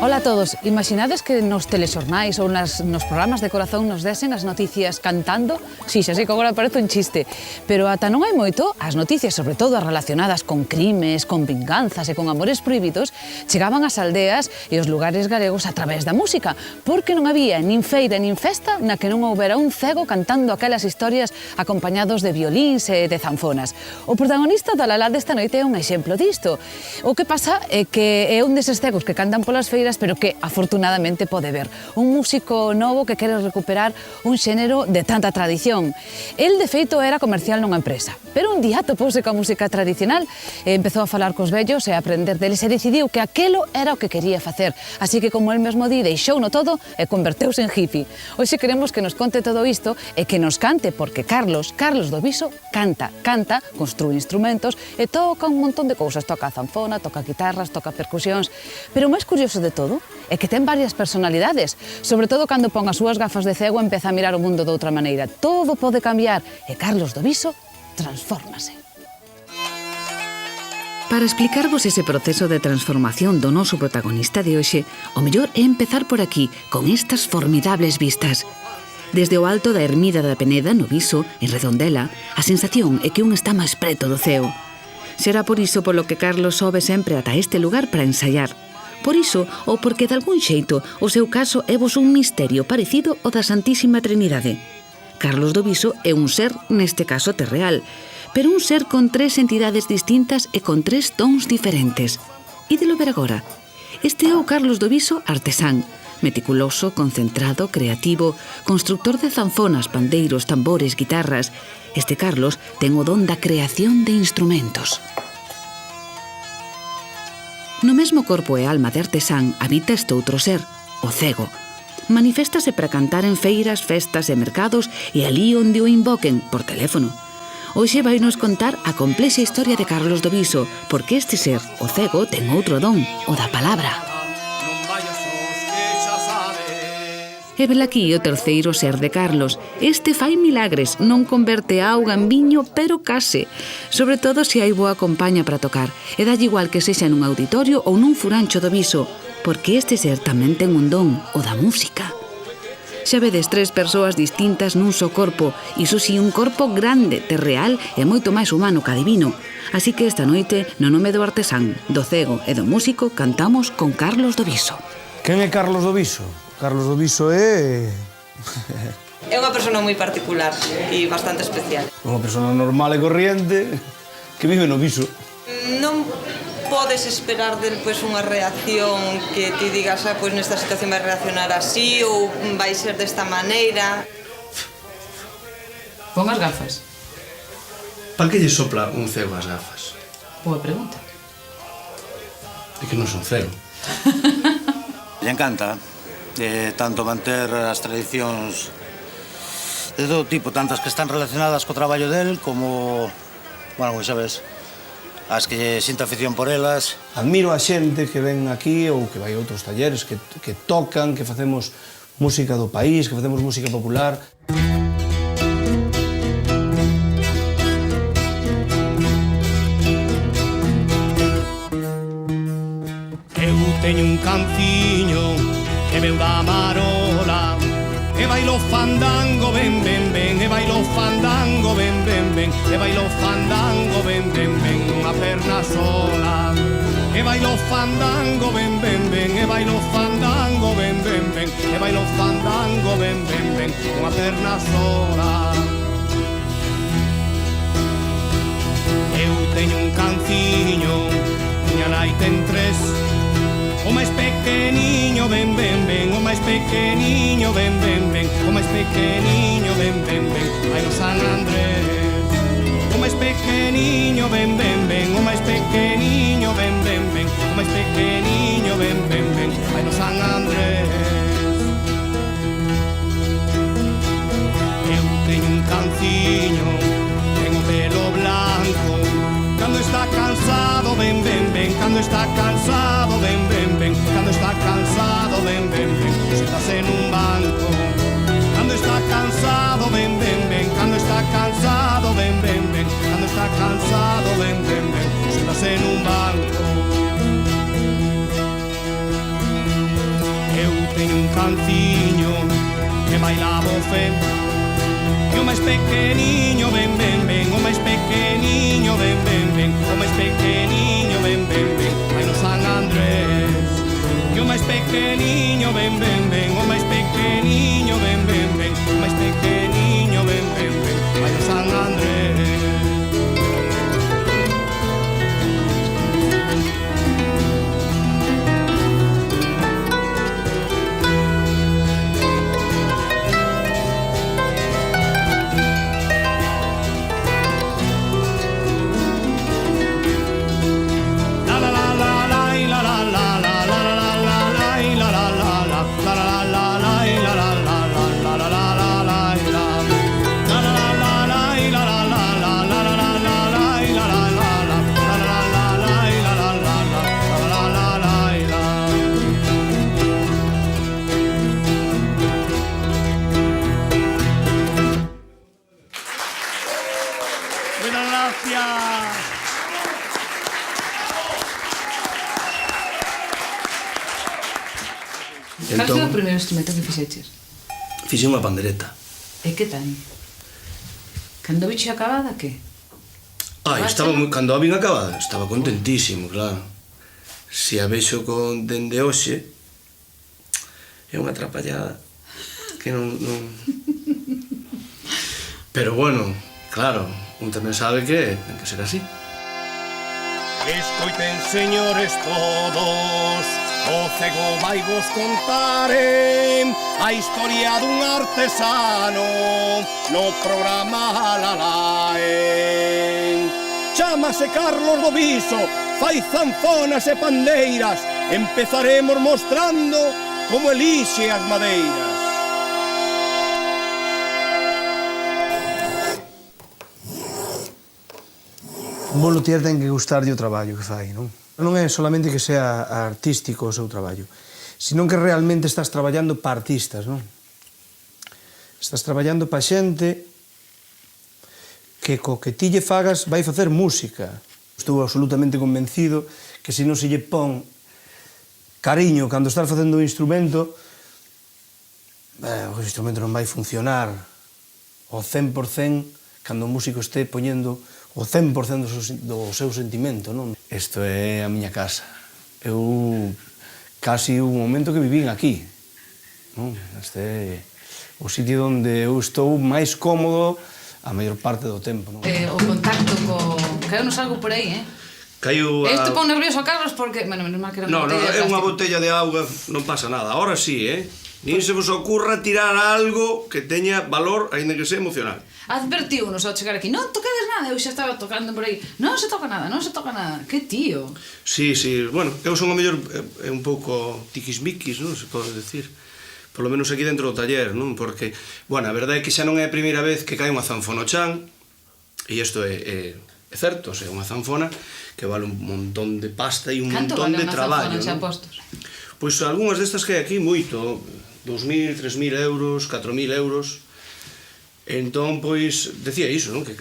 Ola a todos, imaginades que nos telexornais ou nos programas de corazón nos desen as noticias cantando? Si, xa sei que agora parece un chiste, pero ata non hai moito, as noticias, sobre todo as relacionadas con crimes, con vinganzas e con amores prohibidos, chegaban ás aldeas e aos lugares galegos a través da música, porque non había nin feira nin festa na que non houbera un cego cantando aquelas historias acompañados de violíns e de zanfonas. O protagonista da Lalá desta noite é un exemplo disto. O que pasa é que é un deses cegos que cantan polas feiras, pero que afortunadamente pode ver. Un músico novo que quere recuperar un xénero de tanta tradición. El, de feito, era comercial nunha empresa, pero un día topouse coa música tradicional e empezou a falar cos vellos e a aprender deles e decidiu que aquelo era o que quería facer. Así que, como el mesmo di, deixouno todo e converteuse en hippie. Hoxe queremos que nos conte todo isto e que nos cante, porque Carlos do Viso, canta, construe instrumentos e toca un montón de cousas. Toca a zanfona, toca guitarras, toca percusións. Pero o máis curioso de todo é que ten varias personalidades, sobre todo cando pon as súas gafas de cego e empeza a mirar o mundo de outra maneira. Todo pode cambiar e Carlos do Viso transfórmase. Para explicarvos ese proceso de transformación do noso protagonista de hoxe, o mellor é empezar por aquí, con estas formidables vistas. Desde o alto da ermida da Peneda, no Viso, en Redondela, a sensación é que un está máis preto do ceo. Será por iso polo que Carlos sobe sempre ata este lugar para ensaiar. Por iso, ou porque de algún xeito o seu caso é vos un misterio parecido ao da Santísima Trinidade. Carlos do Viso é un ser, neste caso terreal, pero un ser con 3 entidades distintas e con 3 tons diferentes. Ídelo ver agora. Este é o Carlos do Viso artesán, meticuloso, concentrado, creativo, constructor de zanfonas, pandeiros, tambores, guitarras. Este Carlos ten o don da creación de instrumentos. No mesmo corpo e alma de artesán habita este outro ser, o cego. Maniféstase para cantar en feiras, festas e mercados e ali onde o invoquen, por teléfono. Hoxe vai nos contar a complexa historia de Carlos do Viso, porque este ser, o cego, ten outro don, o da palabra. E velaquí o terceiro ser de Carlos. Este fai milagres, non converte a auga en viño, pero case. Sobre todo se hai boa compaña para tocar. E dalle igual que sexa nun auditorio ou nun furancho do Viso, porque este ser tamén ten un don, o da música. Xa vedes 3 persoas distintas nun só corpo, iso si un corpo grande, terreal e moito máis humano ca divino. Así que esta noite, no nome do artesán, do cego e do músico, cantamos con Carlos do Viso. Quen é Carlos do Viso? Carlos do Viso é... É unha persona moi particular e bastante especial. Unha persona normal e corriente que vive no Viso. Non podes esperar del unha reacción que ti digas nesta situación vai reaccionar así ou vai ser desta maneira. Pon as gafas. Para que lle sopla un cego as gafas? Boa pregunta. É que non son cego. Lle encanta tanto manter as tradicións de todo tipo, tantas que están relacionadas co traballo del como, bueno, xa ves, as que sinta afición por elas. Admiro a xente que ven aquí ou que vai a outros talleres, que tocan, que facemos música do país, que facemos música popular. Eu teño un canciño que veu da Marola e bailo fandango, ben, ben, ben, e bailo fandango, ben, ben, ben, e bailo fandango, ben, ben, ben, unha perna sola. E bailo fandango, ben, ben, ben, e bailo fandango, ben, ben, ben, e bailo fandango, ben, ben, ben, unha perna sola. Eu teño un canciño, miña nai ten 3. O máis pequeniño, ben, ben, ben, o máis pequeniño, ben, ben, ben, o máis pequeniño, ben, ben, ben, vai no San Andrés. O máis pequeniño, ben, ben, ben, o máis pequeniño, ben, ben, ben, o máis pequeniño, ben, ben, ben, vai no San Andrés. Eu teño un canciño, ten o pelo blanco. Cando está cansado, ben, ben, ben, cando está cansado, ben, ben, ben, cando está cansado, ben, ben, ben, séntase nun banco. Cando está cansado, ben, ben, ben, cando está cansado, ben, ben, ben, cando está cansado, ben, ben, ben, séntase nun banco. canciño que bailaba o fe. E o máis pequeniño, ven, ven, ven, o máis pequeniño, ven, ven, ven, o máis pequeniño, ven, ven, ven, vai no San Andrés. E o máis pequeniño, ven, ven, ven, o máis pequeniño, ven, ven, ven, o máis pequeniño, ven, ven, ven, vai no San Andrés. Cal foi o primeiro instrumento que fixeches? Fixe unha pandereta. E que tal? Cando bicho acabada, que? Estaba moi, cando a vin acabada, estaba contentísimo, claro. Se a vexo con dende hoxe, é unha atrapallada que non... Pero bueno, claro, un tamén sabe que ten que ser así. Escoiten, señores todos, o cego vai vos contar a historia dun artesano no programa Lalaen. Chámase Carlos do Viso, fai zanfonas e pandeiras, empezaremos mostrando como elixe as madeiras. Un bo luthier ten que gustarlle o traballo que fai, non? Non é solamente que sea artístico o seu traballo, senón que realmente estás traballando para artistas, non? Estás traballando para xente que co que ti lle fagas vai facer música. Estou absolutamente convencido que se non se lle pon cariño cando estás facendo un instrumento, o instrumento non vai funcionar ao 100% cando o músico este poñendo o 100% do seu sentimento, non? Isto é a miña casa. Eu casi un momento que vivín aquí, non? Este é o sitio onde eu estou máis cómodo a maior parte do tempo, non? O contacto co... Caeu-nos algo por aí, Caiu a... Isto pon nervioso a Carlos porque... Bueno, menos mal que era No, unha botella de é unha plástico. botella de auga, non pasa nada. Ahora sí, Nin se vos ocurra tirar algo que teña valor, aínda que sea emocional. Advertiunos ao chegar aquí, non toquedes nada, eu xa estaba tocando por aí. Non se toca nada, non se toca nada. Que tío. Sí, bueno, eu son o mellor un pouco tiquismiquis, non se pode decir. Por lo menos aquí dentro do taller, non? Porque, bueno, a verdade é que xa non é a primeira vez que cae unha zanfona ao chan, e isto é certo, é unha zanfona que vale un montón de pasta e un montón de traballo. Canto vale unha zanfona xa postos? Pois algunhas destas que hai aquí moito, 2.000, 3.000 euros, 4.000 euros. Entón, pois, decía iso, non? Que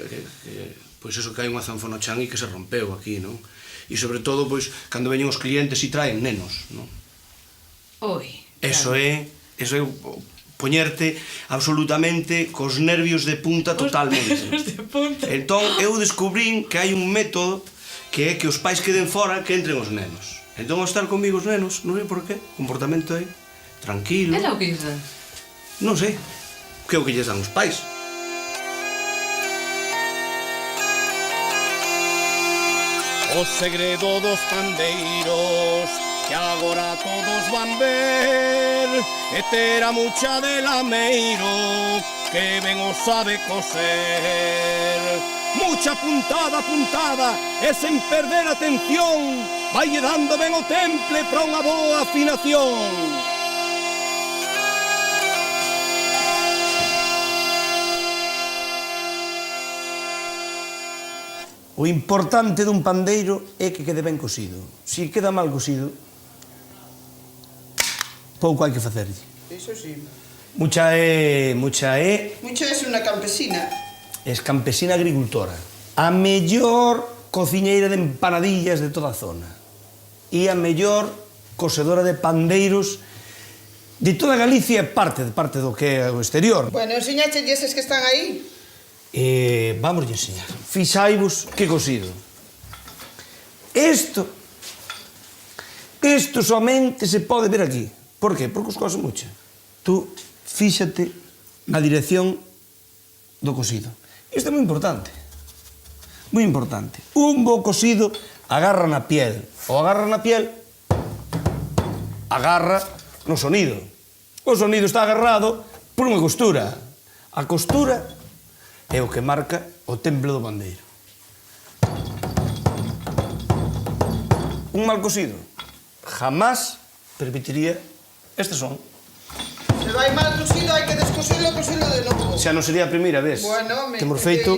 pois eso cae unha zanfona ao chan e que se rompeu aquí, non? E sobre todo, pois, cando veñen os clientes e traen nenos, non? Oi. Eso é poñerte absolutamente cos nervios de punta totalmente. Entón, eu descubrín que hai un método que é que os pais queden fora, que entren os nenos. Entón, ao estar comigo os nenos, non sei por qué, o comportamento é tranquilo. É o que dices? Non sei, que é o que lles dan os pais. O segredo dos pandeiros que agora todos van ver e ter a mucha de lameiro que ben o sabe coser. Mucha puntada, puntada e sen perder atención vai dando ben o temple para unha boa afinación. O importante dun pandeiro é que quede ben cosido. Se queda mal cosido, pouco hai que facerlle. Eso sí. Mucha é Mucha es una campesina. Es campesina agricultora. A mellor cociñeira de empanadillas de toda a zona. E a mellor cosedora de pandeiros De toda Galicia, parte do que é o exterior. Bueno, enseñache eses que están aí. Vamos a enseñar. Fixaivos que cosido. Isto somente se pode ver aquí. Por qué? Porque os cose mucho. Tú fíxate a dirección do cosido. Isto é moi importante. Moi importante. Un bo cosido agarra na piel. O agarra na piel, agarra no sonido. O sonido está agarrado por unha costura. A costura é o que marca o temple do pandeiro. Un mal cosido jamás permitiría este son. Se vai mal cosido, hai que descoselo de novo. Xa non sería a primeira vez. Bueno, temos feito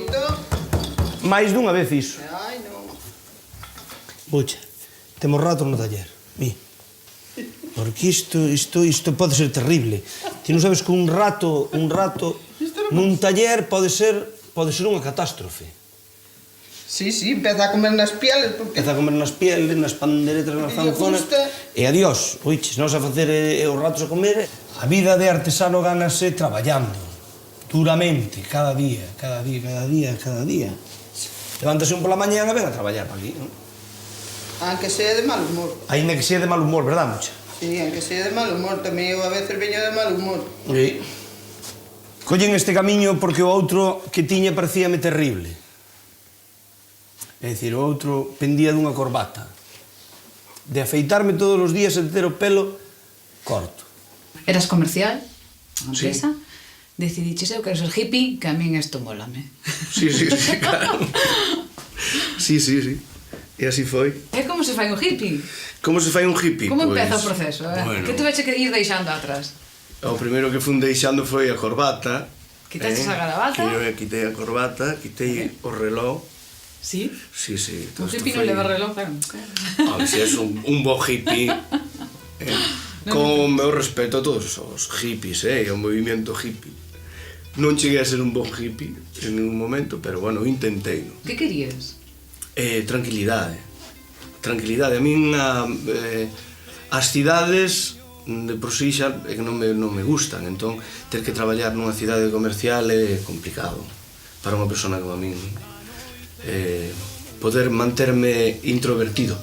máis dunha vez iso. Ai, non. Bucha, temos rato no taller. Mi. Porque isto pode ser terrible. Ti non sabes que un rato nun taller pode ser unha catástrofe. Sí, empeza a comer nas pieles. Empeza a comer nas pieles, nas panderetas, nas zanzonas. E adiós. Oiches, nós a facer os ratos a comer. A vida de artesano gánase traballando. Duramente, cada día. Levántase un pola mañán e ven a traballar para aquí, non? Aunque sea de mal humor. Ainda que sea de mal humor, verdad, Mucha? Sí, aunque sea de mal humor. Tamén eu a veces veño de mal humor. Sí. Collen este camiño porque o outro que tiña parecíame terrible. É dicir, o outro pendía dunha corbata. De afeitarme todos os días e de ter o pelo corto. Eras comercial, a empresa, decidiches eu quero ser hippie, que a min isto mólame. Sí, claro. Sí. E así foi. E como se fai un hippie? Como se fai un hippie? Como empeza o proceso? Bueno. Que tuveche que ir deixando atrás? O primeiro que fun deixando foi a corbata. Quitaches a gravata? Que quitei a corbata, quitei o reloj. Sí? Sí. Un hippie non leva reloj, claro. Si és un bo hippie, con o meu respeto a todos os hippies, o movimento hippie. Non cheguei a ser un bo hippie en ningún momento, pero, bueno, intentei. Que querías? Tranquilidade. A min as cidades de por sí xa é que non me gustan, entón ter que traballar nunha cidade comercial é complicado para unha persona como a min. Poder manterme introvertido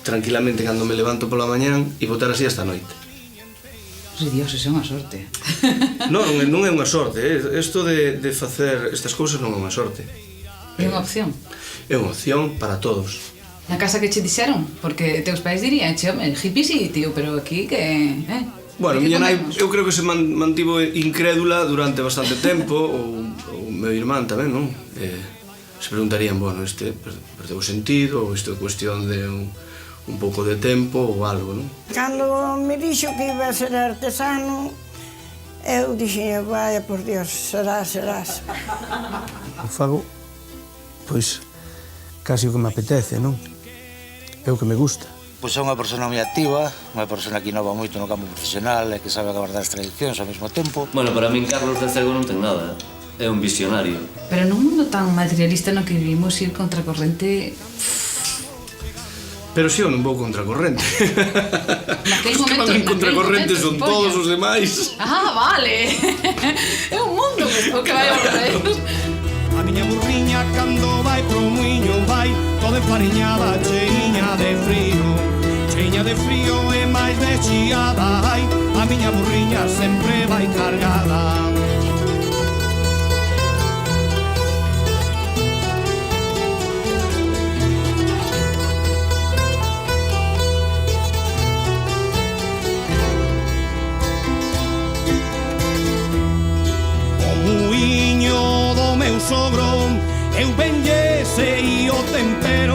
tranquilamente cando me levanto pola mañán e botar así hasta a noite. Dios, iso é unha sorte. Non é unha sorte, isto de facer estas cousas non é unha sorte. É unha opción. É unha opción para todos. Na casa que che dixeron? Porque teus pais dirían, che, home, hippie sí, tío, pero aquí que... Bueno, miña nai, eu creo que se mantivo incrédula durante bastante tempo, ou meu irmán tamén, non? Se preguntarían, bueno, este perdeu o sentido, ou isto é cuestión de un pouco de tempo ou algo, non? Cando me dixo que iba a ser artesano, eu dixen, vaya, por Dios, serás. Eu fago, pois, casi o que me apetece, non? É o que me gusta. Pois é unha persona moi activa, unha persona que innova moito no campo profesional e que sabe guardar as tradicións ao mesmo tempo. Bueno, para min Carlos de Cego non ten nada, é un visionario. Pero nun mundo tan materialista no que vivimos, ir contracorrente... Pero si eu non vou contracorrente. Naquele Os que van en contracorrente son todos os demais. Ah, vale. É un mundo o que vai ao revés. A miña burriña cando vai pro muiño vai toda enfariñada, cheiña de frío e máis de chiada. Ai, a miña burriña sempre vai cargada. Sogro, eu benlle sei o tempero.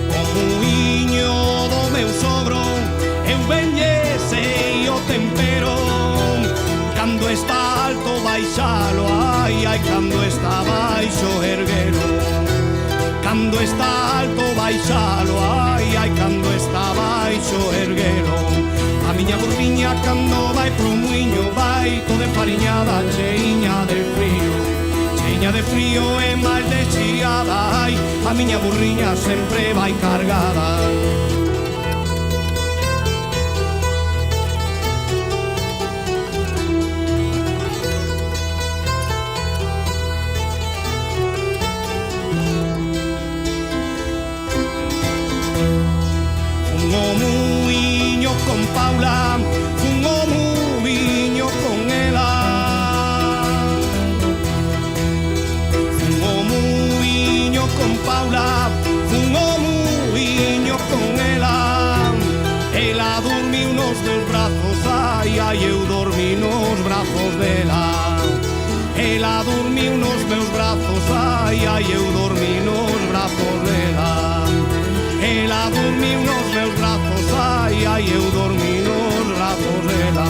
O muiño do meu sogro, eu benlle sei o tempero. Cando está alto baixalo, ai, cando está baixo erguelo. Cando está alto baixalo, ai, cando está baixo erguelo. A miña burriña cando vai pro muiño vai toda enfariñada, cheiña de frío e máis de chiada. Ai, a miña burriña sempre vai cargada. con Paula, fun o muiño con ela. Fun o muiño con Paula, fun o muiño con ela. Ela dormiu nos meus brazos, ai, ai, eu dormi nos brazos dela. Ela dormiu nos meus brazos, ai, ai, eu dormi nos brazos dela. Ela dormiu nos meus brazos, ai, ai, eu dormi nos brazos dela.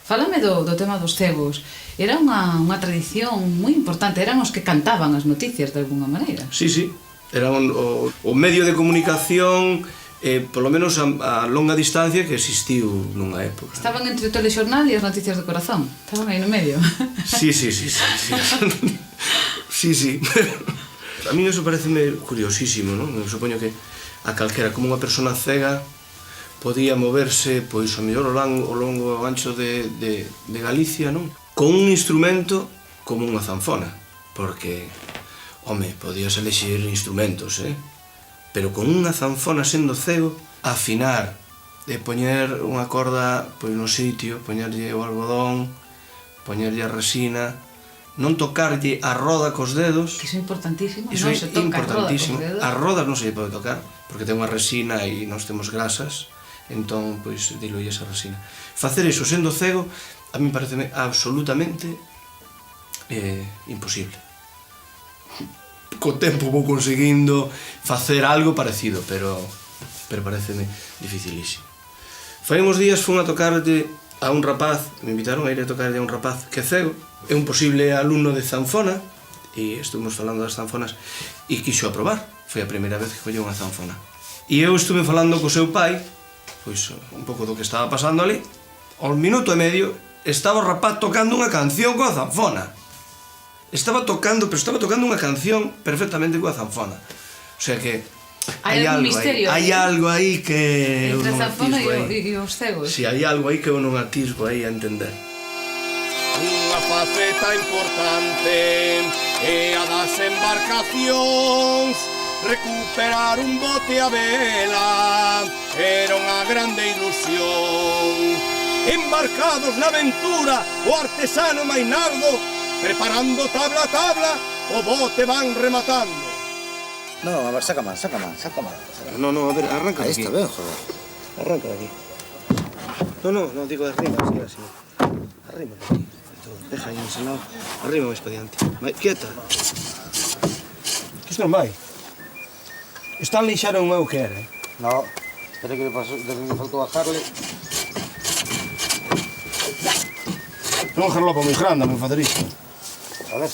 Fálame do tema dos cegos. Era unha tradición moi importante, eran os que cantaban as noticias de alguna maneira. Sí, sí, era o medio de comunicación, polo menos a longa distancia que existiu nunha época. Estaban entre o telexornal e as noticias do corazón, estaban aí no medio. Sí. Sí. A mí eso pareceme curiosísimo, non? Eu supoño que a calquera, como unha persona cega podía moverse, pois, ao mellor ao longo ao ancho de Galicia, non? Con un instrumento como unha zanfona, porque, home, podías elexir instrumentos, pero con unha zanfona sendo cego, afinar, de poñer unha corda pois no sitio, poñerlle o algodón, poñerlle a resina, non tocarlle a roda cos dedos. Que iso é importantísimo, Iso non é se toca importantísimo. a roda cos dedos. As rodas non se lle pode tocar, porque ten unha resina e nós temos grasas, entón, pois, diluye esa resina. Facer iso sendo cego, a mí pareceme absolutamente imposible. Co tempo vou conseguindo facer algo parecido, pero pareceme dificilísimo. Fai uns días fun a tocarlle a un rapaz, me invitaron a ir a tocarlle a un rapaz que é cego, é un posible alumno de zanfona, e estuvimos falando das zanfonas, e quixo aprobar, foi a primeira vez que colleu unha zanfona. E eu estuve falando co seu pai, pois un pouco do que estaba pasando ali, ao minuto e medio estaba o rapaz tocando unha canción coa zanfona. Estaba tocando unha canción perfectamente coa zanfona. O sea que hai algo aí que eu entre a non zanfona atisbo aí. e os cegos. Si, hai algo aí que eu non atisbo aí a entender. Unha faceta importante é a das embarcacións. Recuperar un bote a vela era unha grande ilusión. Embarcados na aventura, o artesano Mainardo, preparando tabla a tabla, o bote van rematando. No, a ver, saca más. No, a ver, arranca Ahí aquí. está ben, joder. Arranca de aquí. No, digo de arriba, así. Arriba de aquí. Deja aí ensinado. Arriba máis pa diante. Quieta. Que isto non vai. Están lixaron o meu que era, No, espera que le faltou bajarle. Non jarlopa moi grande, moi facer isto. A ver.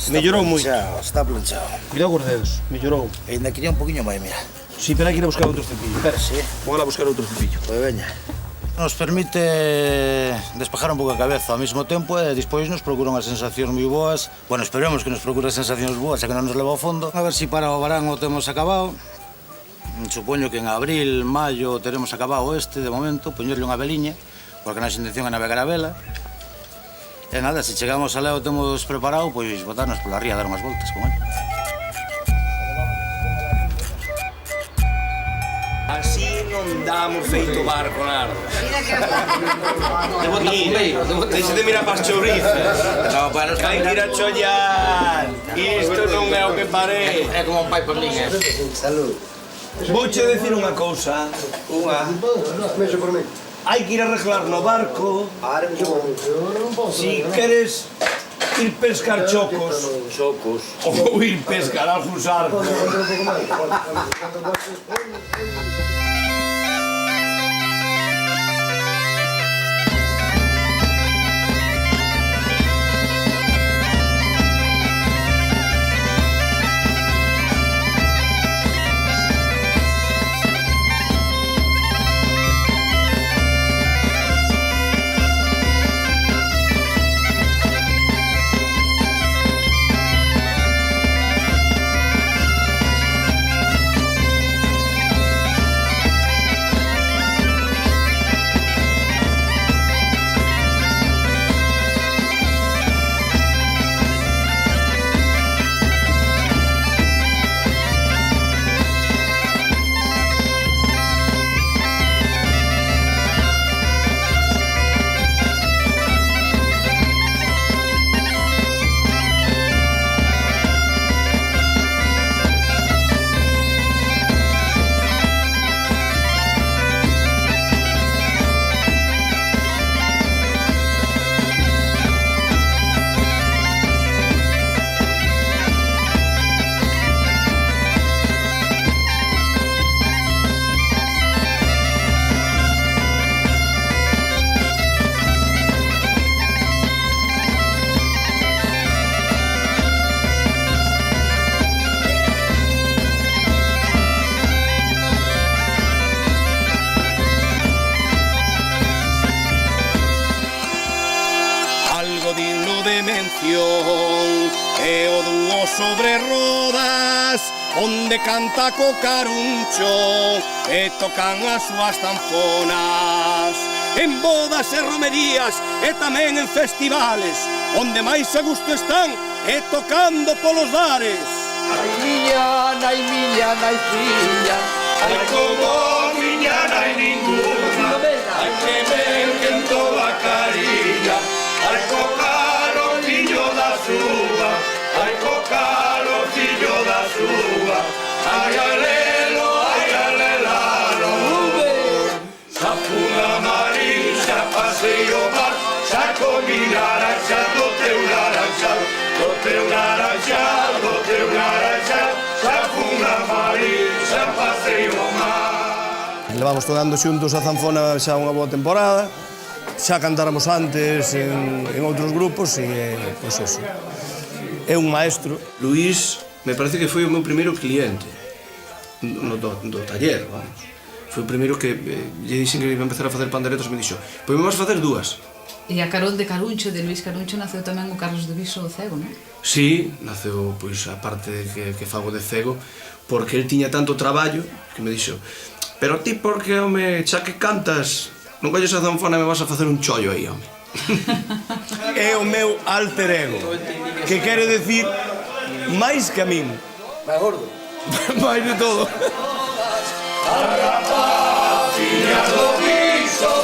Mellorou moito. Está planchado. Cuidado cos dedos, mellorou. Ainda quería un poquinho máis, mira. Si, pero hai que ir a buscar outro cepillo. Espera, Sí. vou a buscar outro cepillo. Pois veña. Nos permite despejar un pouco a cabeza ao mesmo tempo e despois nos procura unhas sensacións moi boas. Bueno, esperemos que nos procure sensacións boas e que non nos leva ao fondo. A ver se para o verán o temos acabado. Supoño que en abril, maio teremos acabado este, de momento, poñerle unha veliña, porque a nosa intención é navegar a vela. E nada, se chegamos a Leo temos preparado, pois botarnos pola ría a dar unhas voltas con ele. Así non damos feito barco, Nardo. Deixe de mirar para as chourizas. Hai que ir a chollar. Isto non é o que parece. É como un pai por min, Salud. Vouche decir unha cousa. Hai que ir a arreglar no barco. Si queres ir pescar chocos. Ou ir pescar algúns arcos. algo digno de mención. É o dúo sobre rodas, onde canta co caruncho e tocan as súas zanfonas. En bodas e romerías e tamén en festivales, onde máis a gusto están e tocando polos bares. Ai miña, nai filla, ai como miña nai ninguna, ai que merquen toda a carilla, ai co caro fillo da súa, ai co caro fillo da súa, ai alelo, ai alelalo. Xa fun a marín, xa pasei o mar, xa comi laranxa do teu laranxal, do teu laranxal, do teu laranxal, xa fun a marín, xa pasei o mar. Levamos tocando xuntos a zanfona xa unha boa temporada, xa cantáramos antes en outros grupos e, pois eso, é un maestro. Luís, me parece que foi o meu primeiro cliente do taller, vamos. Foi o primeiro que lle dixen que iba a empezar a facer panderetas e me dixo, pois me vas facer dúas. E a carón de Caruncho, de Luís Caruncho, naceu tamén o Carlos de Viso o Cego, non? Sí, naceu, pois, a parte que fago de cego, porque el tiña tanto traballo que me dixo, pero ti, porque, home, xa que cantas, non colles a zanfona e me vas a facer un chollo aí, home. É o meu alter ego, que quere decir máis que a min. Vai gordo. Máis de todo. Filha do Viso,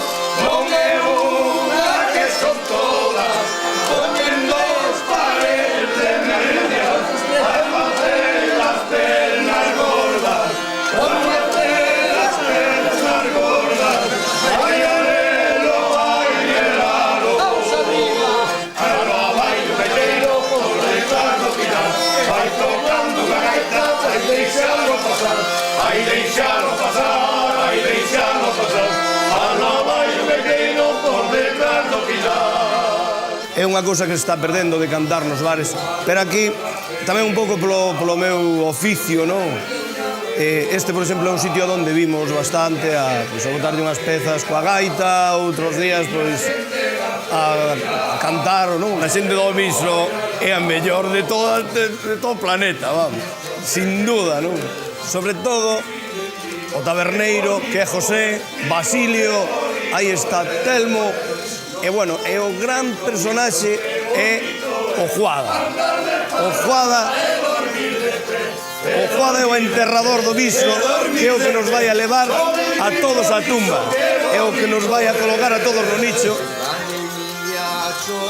non é unha que son todas, poñen dos pares de medias, vai facer as pernas gordas, vai facer as pernas gordas, vai alelo, vai helalo, alelo abaixo pequeno, por detrás do pilar, vai tocando unha gaita, vai deixalo pasar, vai deixalo pasar, vai deixalo pasar, alelo abaixo pequeno, por detrás do pilar. É unha cousa que se está perdendo de cantar nos bares, pero aquí tamén un pouco polo meu oficio, non? Este, por exemplo, é un sitio onde vimos bastante a botarlle unhas pezas coa gaita, outros días, pois, a cantar, non? A xente do Viso é a mellor de todo o planeta, vamos, sin duda, non? Sobre todo, o taberneiro, que é José, Basilio, aí está Telmo, e, bueno, e o gran personaxe é o Juada. O Juada é o enterrador do Viso, que é o que nos vai a levar a todos a tumba, é o que nos vai a colocar a todos no nicho.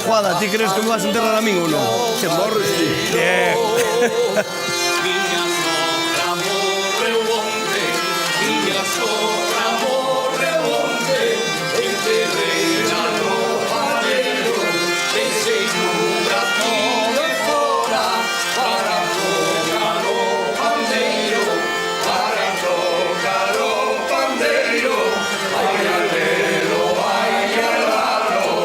Juada, ti crees que me vas a enterrar a min ou non? Se morres, ti. Bien. Miña sogra morreu onte, miña sogra morreu onte, enterreira no padeiro, deixei un brazo de fora, para tocar o pandeiro, para tocar o pandeiro, ai alelo, ai alalo.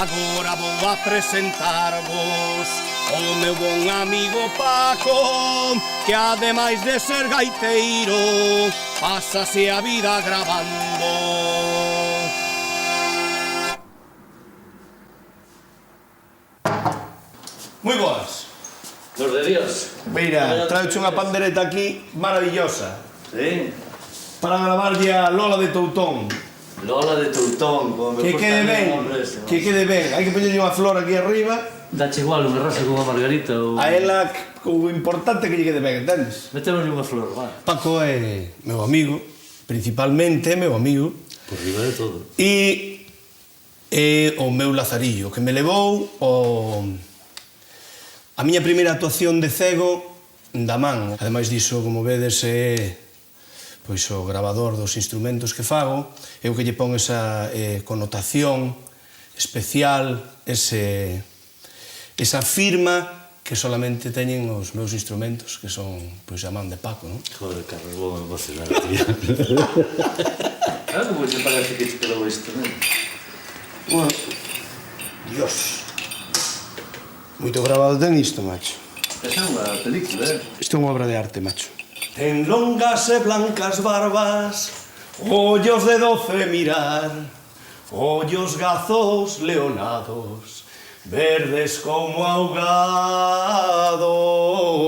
Agora vou a presentarvos o meu bon amigo Paco, que ademais de ser gaiteiro, pásase a vida grabando. Moi boas. Los de Dios. Mira, traeche unha pandereta aquí maravillosa Sí. para gravarlle a Lola de Toutón. Lola de Toutón, como me Que gusta quede el ben, nombre ese, que quede ben. Hai que poñerlle unha flor aquí arriba Dache igual unha rosa con unha margarita ou... a ela, o importante que lle quede ben, entendes? Metemos unha flor, va. Paco é meu amigo, principalmente meu amigo, Por riba de todo. e é o meu lazarillo, que me levou a miña primeira actuación de cego da man. Ademais diso, como vedes, é pois o grabador dos instrumentos que fago, é o que lle pon esa connotación especial, esa firma que solamente teñen os meus instrumentos, que son pois a man de Paco, non? Joder, Carlos, vos me emocionar, tío. Claro, como te parece que te quedou isto, non? Bueno, Dios. Moito grabado ten isto, macho. Esa é unha película, Isto é unha obra de arte, macho. Ten longas e blancas barbas, ollos de 12 mirar, ollos gazos leonados, verdes como ahogado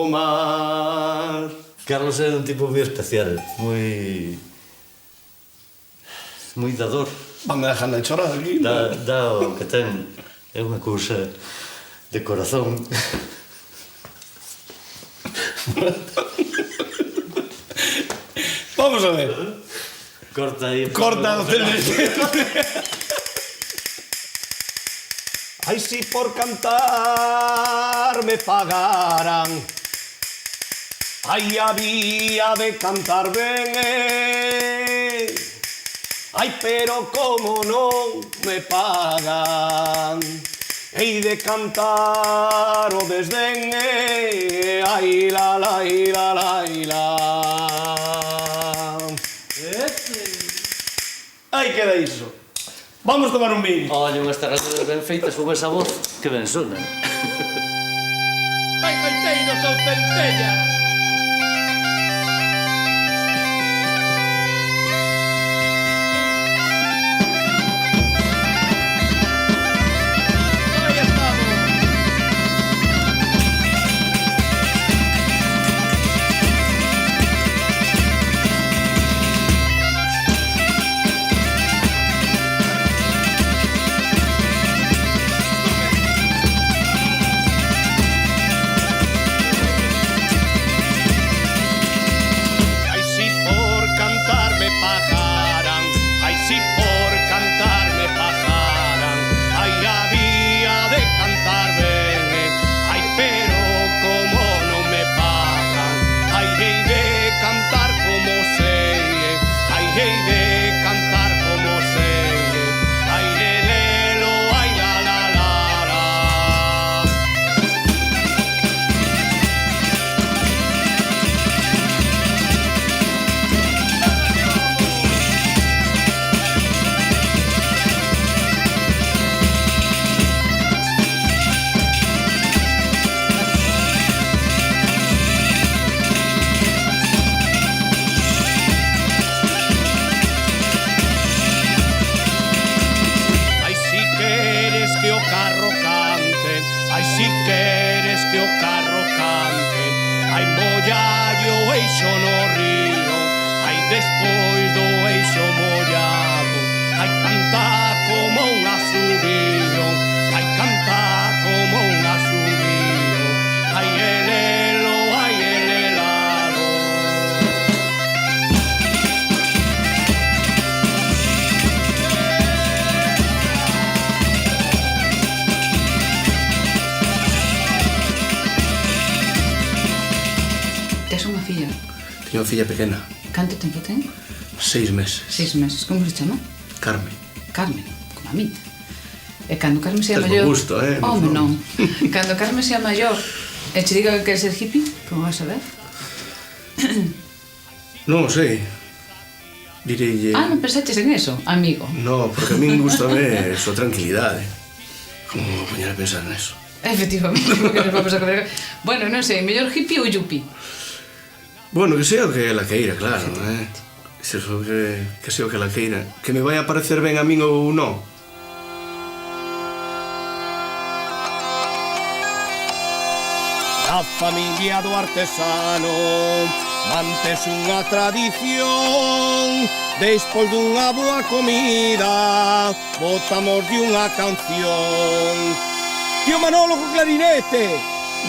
mar. Carlos é un tipo moi especial, moi dador. Vanme dejando de chorar aquí. Dá o que ten, é unha cousa de corazón. Vamos a ver. Corta aí. Corta o Ai, si por cantar me pagaran, ai, había de cantar ben, ai, pero como non me pagan, hei de cantar o desdén, ai, la, la, la, la, la. Aí queda iso. Vamos tomar un vino. Olha, unhas terrazas ben feitas con esa voz que ben sonan. Ai, gaiteiros ou centella. Despois do eixo mollado, ai, canta como un asubío, ai, canta como un asubío, ai, elelo, ai, elelado. Tes unha filla? Teño unha filla pequena, Canto tempo ten? 6 meses. 6 meses. Como se chama? Carmen. Carmen, como a miña. E cando Carmen sea Tes maior... bo gusto, Home, non. Cando Carmen sea maior e che diga que quer ser hippie, como vas a ver? Non sei. Direille... Ah, non pensaches en eso, amigo? No, porque a min gustame a súa tranquilidade. Como vou poñer a pensar neso? Efectivamente, porque nos vamos a comer... Bueno, non sei, mellor hippie ou yuppie? Bueno, que sea o que ela queira, claro, Se eso que sea o que ela queira. Que me vai a parecer ben a min ou non. A familia do artesano mantes unha tradición. Despois dunha boa comida botamos de unha canción. Tío Manolo co clarinete,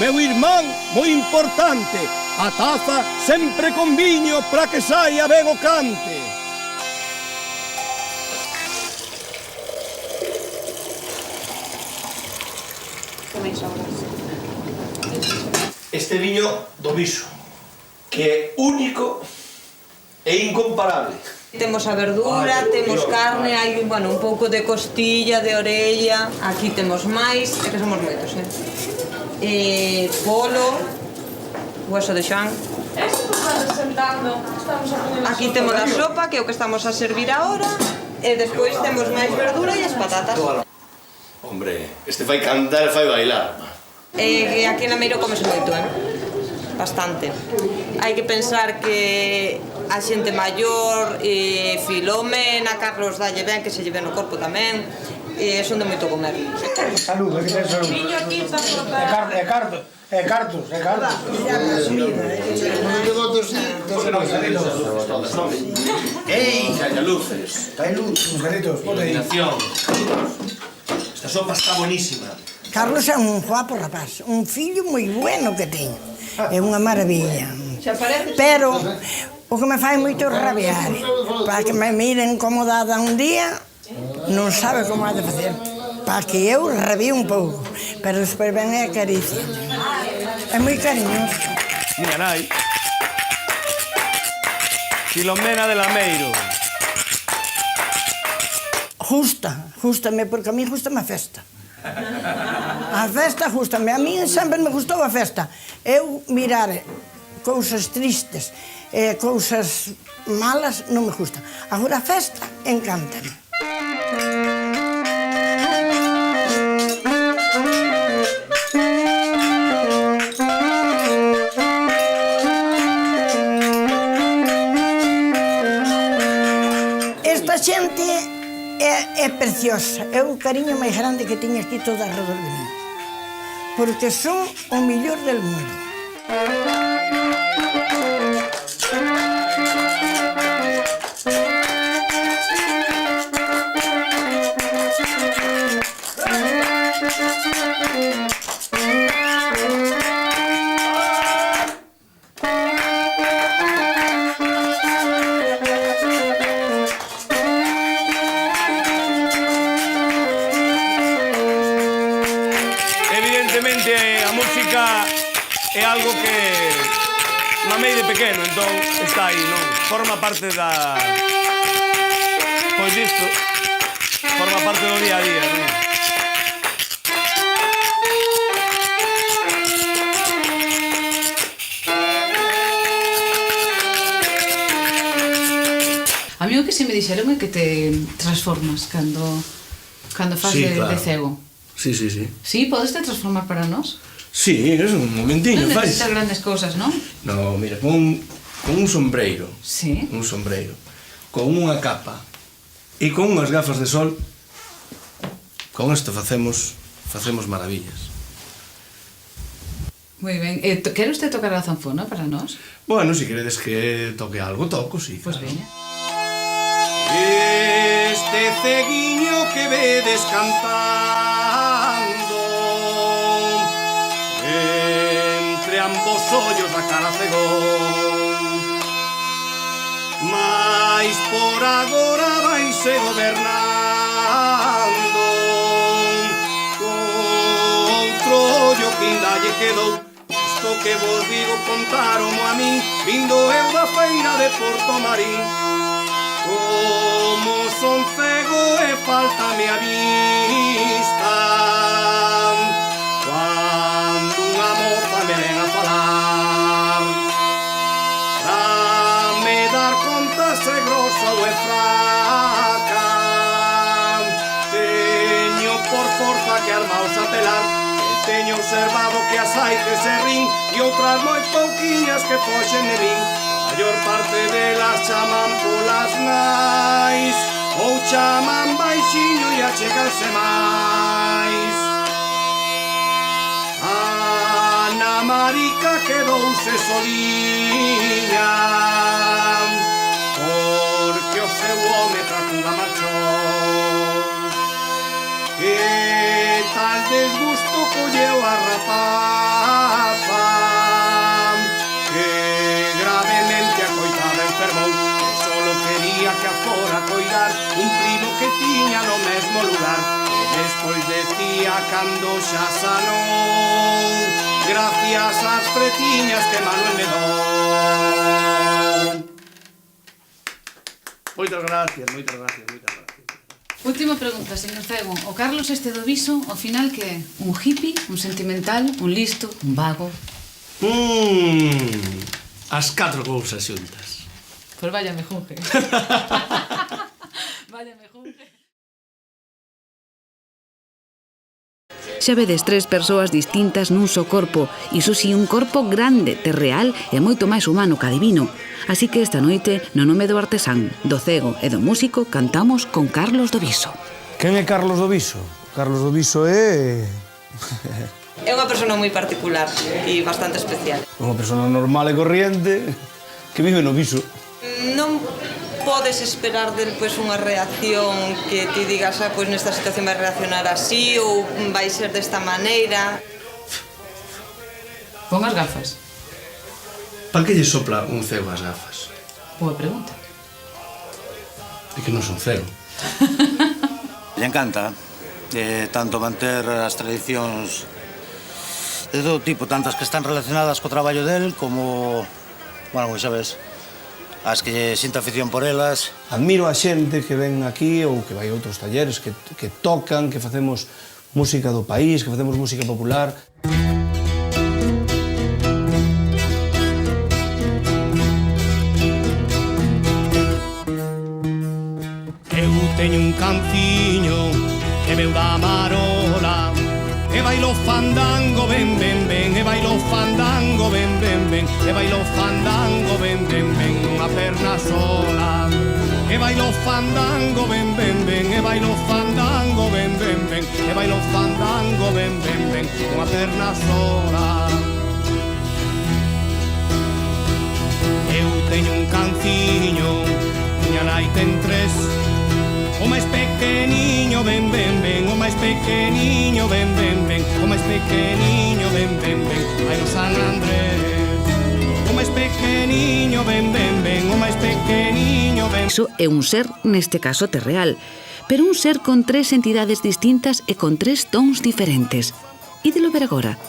meu irmán moi importante, a taza sempre con viño para que saia ben o cante. Este viño do Viso, que é único e incomparable. Temos a verdura, temos carne, hai un pouco de costilla, de orella, aquí temos máis, é que somos moitos, polo, hueso de xan. Aquí temos a sopa, que é o que estamos a servir agora, e despois temos máis verdura e as patatas. Hombre, este fai cantar e fai bailar. E aquí na Meiro comese moito, bastante. Hai que pensar que a xente maior, Filomena, Carlos dalle ben, que se lle ven no corpo tamén, son de moito comer. Salud, que ten salud. Viño aquí para Cartos. Ei, Callaluces. Iluminación. Esta sopa está buenísima. Carlos é un guapo rapaz, un fillo moi bueno que teño. É unha maravilla. Pero o que me fai moito rabiar, para que me miren como dada un día, non sabe como ha de facer. Para que eu rabie un pouco, pero despois ven a caricia. É moi cariñoso. Miña nai. Filomena de Lameiro. Justame, porque a mí gustame a festa. A festa gustame, a mí sempre me gustou a festa. Eu mirar cousas tristes, cousas malas, non me gusta. Agora a festa, encántame. Esta xente é preciosa, é o cariño máis grande que teño aquí todo alrededor de mí, porque son o mellor del mundo. Evidentemente a música é algo que mamei de pequeno, entón está aí, non? Forma parte da... Pois isto, forma parte do día a día, non? A mí o que se me dixeron é que te transformas cando fas Sí, de claro. cego. Sí. Sí, podes te transformar para nós? Sí, es un momentiño, Non fais. necesitas grandes cousas, non? No, mira, con un sombreiro. Sí. Un sombreiro. Con unha capa. E con unhas gafas de sol. Con isto facemos maravillas. Moi ben. Quere usted tocar a zanfona para nós? Bueno, si queredes que toque algo, toco, sí. Pois claro. veña. Este ceguiño que vedes cantando entre ambos ollos da cara cegón, mais por agora vaise gobernando con outro ollo que ainda lle quedou. Isto que vos digo contaromo a min, vindo eu da feira de Porto Marín. Como son cego e faltame a vista, cando unha moza me ven a falar, pra me dar conta se grosa ou é fraca, teño por forza que armaos a pelar, e teño observado que as hai que se rin e outras moi pouquiñas que foxen de min. A maior parte delas chaman polas nais ou chaman baixiño e acheganse máis. Ana Marica quedouse soliña porque o seu home pra Cuba marchou. Que tal desgusto colleu a rapaza, que gravemente a coitada enfermou, e solo quería que a fora coidar un primo que tiña no mesmo lugar, e despois decía cando xa sanou, gracias ás fretiñas que Manuel me dou. Moitas gracias. Última pregunta, señor Cego. O Carlos este do Viso, ao final que é? Un hippie, un sentimental, un listo, un vago? As 4 cousas xuntas. Pois vaya mejunje. Vaya mejunje. Xa vedes 3 persoas distintas nun só corpo, iso si un corpo grande, terreal e moito máis humano ca divino. Así que esta noite, no nome do artesán, do cego e do músico, cantamos con Carlos do Viso. Quen é Carlos do Viso? Carlos do Viso é... É unha persona moi particular e bastante especial. Unha persona normal e corriente que vive no Viso. Non podes esperar del pois unha reacción que ti digas, pois nesta situación vai reaccionar así ou vai ser desta maneira. Pon as gafas. Para que lle sopla un cego as gafas? Boa pregunta. É que non son cego. Le encanta tanto manter as tradicións de todo tipo, tantas que están relacionadas co traballo del como, bueno, xa ves, as que sinta afición por elas. Admiro a xente que ven aquí ou que vai a outros talleres, que tocan, que facemos música do país, que facemos música popular. Eu teño un canciño que veu da Marola e bailo fandango, ben, ben, ben, e bailo fandango, ben, ben, ben, e bailo fandango, ben, ben, ben, unha perna sola. E bailo fandango, ben, ben, ben, e bailo fandango, ben, ben, ben, e bailo fandango, ben, ben, ben, unha perna sola. Eu teño un canciño, miña nai ten 3. O máis pequeniño, ben, ben, ben, o máis pequeniño, ben, ben, ben, o máis pequeniño, ben, ben, ben, vai no San Andrés. O máis pequeniño, ben, ben, ben, o máis pequeniño, ben. Iso é un ser, neste caso terreal, pero un ser con 3 entidades distintas e con 3 tons diferentes. Ídelo ver agora.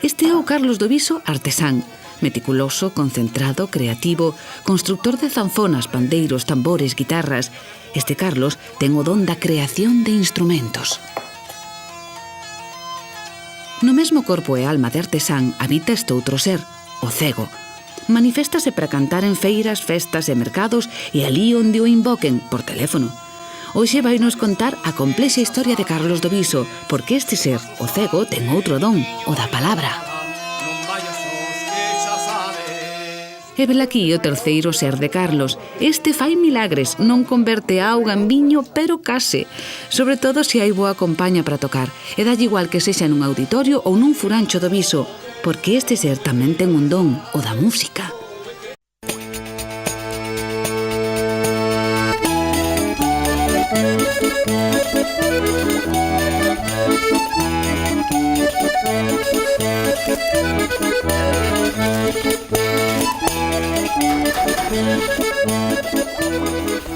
Este é o Carlos do Viso artesán, meticuloso, concentrado, creativo, constructor de zanfonas, pandeiros, tambores, guitarras. Este Carlos ten o don da creación de instrumentos. No mesmo corpo e alma de artesán habita este outro ser, o cego. Maniféstase para cantar en feiras, festas e mercados e ali onde o invoquen, por teléfono. Hoxe vai nos contar a complexa historia de Carlos do Viso, porque este ser, o cego, ten outro don, o da palabra. E velaquí o terceiro ser de Carlos. Este fai milagres, non converte a auga en viño, pero case. Sobre todo se hai boa compaña para tocar. E dalle igual que sexa nun auditorio ou nun furancho do Viso, porque este ser tamén ten un don, o da música.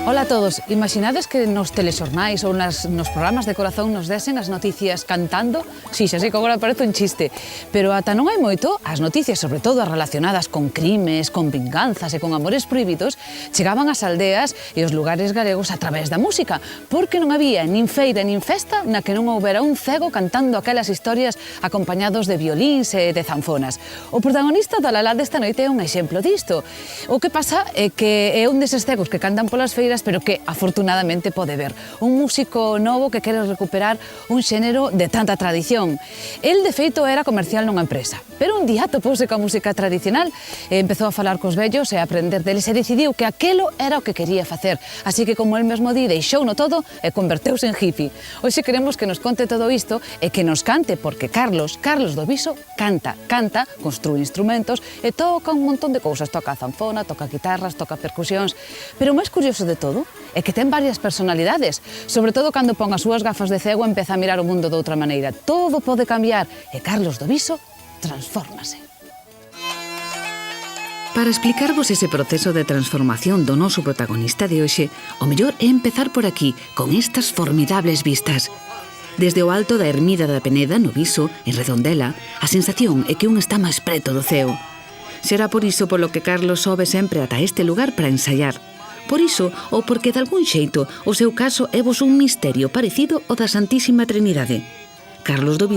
Ola a todos, imaginades que nos telexornais ou nos programas de corazón nos desen as noticias cantando? Si, xa sei que agora parece un chiste, pero ata non hai moito, as noticias, sobre todo as relacionadas con crimes, con vinganzas e con amores prohibidos, chegaban ás aldeas e aos lugares galegos a través da música, porque non había nin feira nin festa na que non houbera un cego cantando aquelas historias acompañados de violíns e de zanfonas. O protagonista da Lalá desta noite é un exemplo disto. O que pasa é que é un deses cegos que cantan polas feiras, pero que afortunadamente pode ver. Un músico novo que quere recuperar un xénero de tanta tradición. El, de feito, era comercial nunha empresa, pero un día topouse coa música tradicional e empezou a falar cos vellos e a aprender deles e decidiu que aquelo era o que quería facer. Así que, como el mesmo di, deixouno todo e converteuse en hippie. Hoxe queremos que nos conte todo isto e que nos cante, porque Carlos do Viso, canta, construe instrumentos e toca un montón de cousas. Toca a zanfona, toca guitarras, toca percusións. Pero o máis curioso de todo é que ten varias personalidades, sobre todo cando pon as súas gafas de cego e empeza a mirar o mundo de outra maneira. Todo pode cambiar e Carlos do Viso transfórmase. Para explicarvos ese proceso de transformación do noso protagonista de hoxe, o mellor é empezar por aquí, con estas formidables vistas. Desde o alto da ermida da Peneda, no Viso, en Redondela, a sensación é que un está máis preto do ceo. Será por iso polo que Carlos sobe sempre ata este lugar para ensaiar. Por iso, ou porque de algún xeito o seu caso é vos un misterio parecido ao da Santísima Trinidade. Carlos do Viso